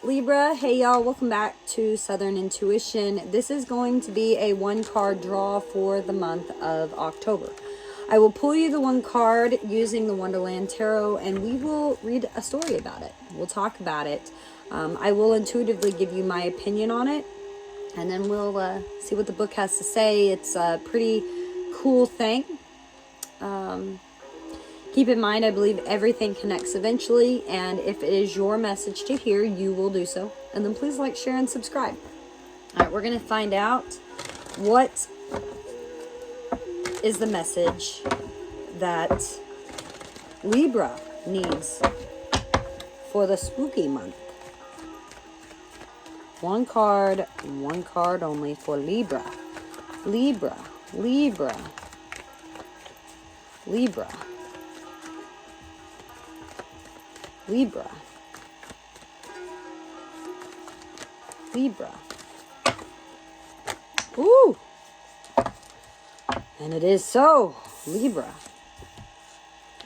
Libra, hey y'all, welcome back to Southern Intuition. This is going to be a one card draw for the month of October. I will pull you the one card using the Wonderland Tarot, and we will read a story about it. We'll talk about it. I will intuitively give you my opinion on it, and then we'll see what the book has to say. It's a pretty cool thing. Keep in mind, I believe everything connects eventually, and if it is your message to hear, you will do so. And then please like, share, and subscribe. All right, we're going to find out what is the message that Libra needs for the spooky month. One card only for Libra. Libra, Libra, Libra. Libra. Libra. Ooh. And it is so. Libra.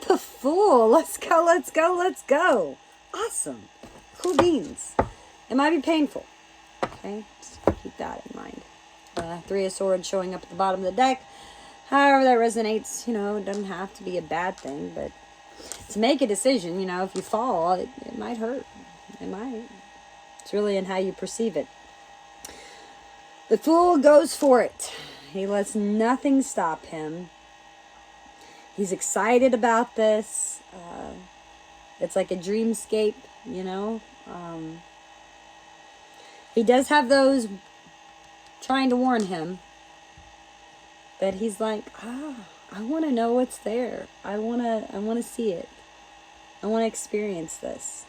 The Fool. Let's go, let's go, let's go. Awesome. Cool beans. It might be painful. Okay? Just keep that in mind. Three of Swords showing up at the bottom of the deck. However that resonates, it doesn't have to be a bad thing, but to make a decision, if you fall, it might hurt. It might. It's really in how you perceive it. The Fool goes for it. He lets nothing stop him. He's excited about this. It's like a dreamscape, He does have those trying to warn him. But he's like, I want to know what's there. I want to see it. I want to experience this.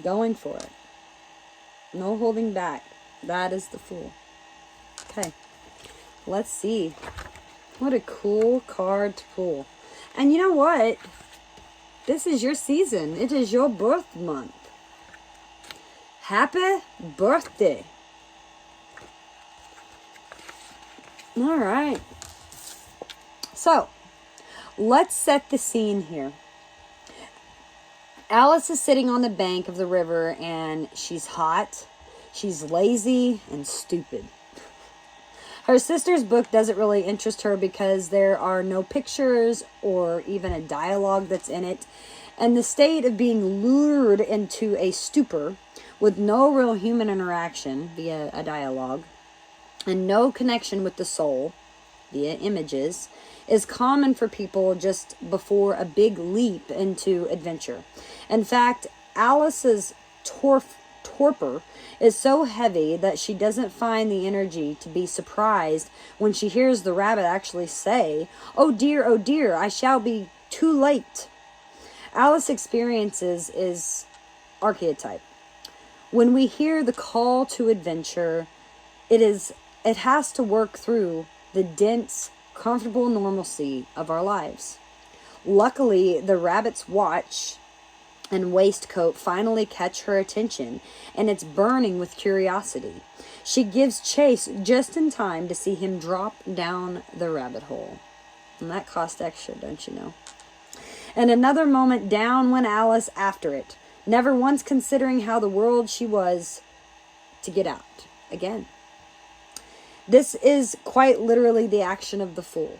Going for it. No holding back. That is the Fool. Okay. Let's see. What a cool card to pull. And you know what? This is your season. It is your birth month. Happy birthday. All right. So, let's set the scene here. Alice is sitting on the bank of the river, and she's hot, she's lazy, and stupid. Her sister's book doesn't really interest her because there are no pictures or even a dialogue that's in it. And the state of being lured into a stupor with no real human interaction via a dialogue and no connection with the soul via images is common for people just before a big leap into adventure. In fact, Alice's torpor is so heavy that she doesn't find the energy to be surprised when she hears the rabbit actually say, oh dear, I shall be too late." Alice experiences is archetype. When we hear the call to adventure, it has to work through the dense, comfortable normalcy of our lives. Luckily, the rabbit's watch and waistcoat finally catch her attention, and it's burning with curiosity. She gives chase just in time to see him drop down the rabbit hole. And that cost extra, don't you know? And another moment down went Alice after it, never once considering how the world she was to get out again. This is quite literally the action of the Fool.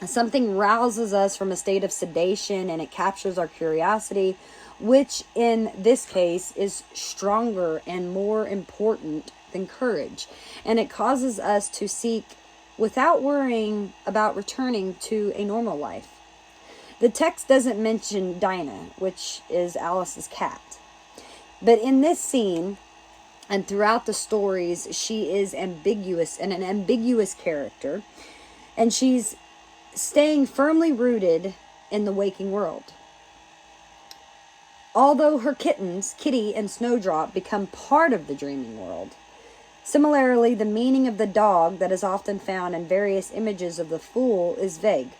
Something rouses us from a state of sedation, and it captures our curiosity, which in this case is stronger and more important than courage. And it causes us to seek without worrying about returning to a normal life. The text doesn't mention Dinah, which is Alice's cat. But in this scene, and throughout the stories, she is ambiguous and an ambiguous character. And she's staying firmly rooted in the waking world. Although her kittens, Kitty and Snowdrop, become part of the dreaming world. Similarly, the meaning of the dog that is often found in various images of the Fool is vague.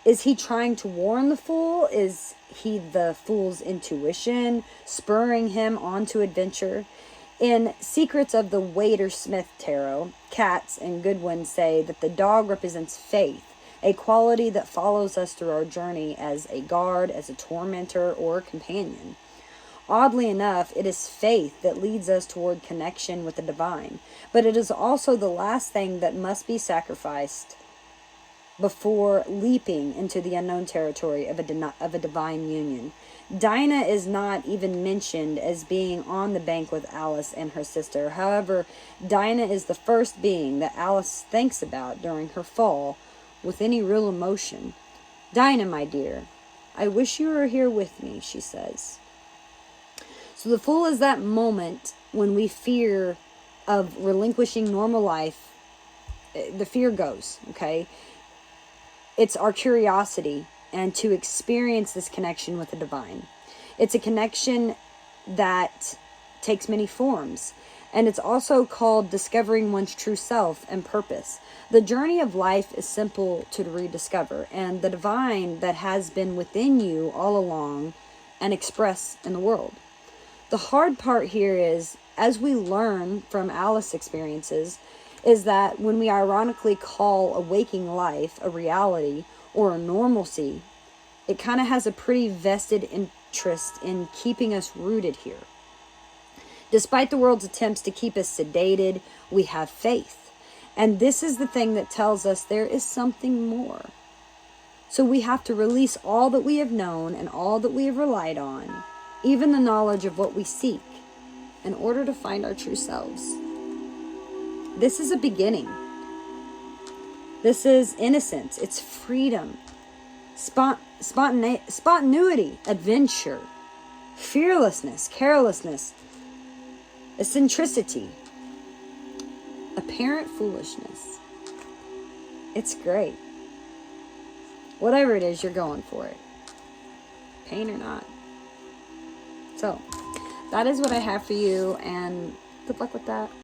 Is he trying to warn the Fool? Is he the Fool's intuition, spurring him on to adventure? In Secrets of the Waiter-Smith Tarot, Katz and Goodwin say that the dog represents faith, a quality that follows us through our journey as a guard, as a tormentor, or a companion. Oddly enough, it is faith that leads us toward connection with the divine, but it is also the last thing that must be sacrificed before leaping into the unknown territory of a divine union. Dinah is not even mentioned as being on the bank with Alice and her sister. However, Dinah is the first being that Alice thinks about during her fall with any real emotion. Dinah, my dear, I wish you were here with me, she says. So the Fool is that moment when we fear of relinquishing normal life. The fear goes, okay? It's our curiosity and to experience this connection with the divine. It's a connection that takes many forms. And it's also called discovering one's true self and purpose. The journey of life is simple to rediscover. And the divine that has been within you all along and express in the world. The hard part here is, as we learn from Alice's experiences, is that when we ironically call a waking life a reality or a normalcy, it kind of has a pretty vested interest in keeping us rooted here. Despite the world's attempts to keep us sedated, we have faith. And this is the thing that tells us there is something more. So we have to release all that we have known and all that we have relied on, even the knowledge of what we seek, in order to find our true selves. This is a beginning. This is innocence. It's freedom. Spontaneity. Adventure. Fearlessness. Carelessness. Eccentricity. Apparent foolishness. It's great. Whatever it is, you're going for it. Pain or not. So, that is what I have for you, and good luck with that.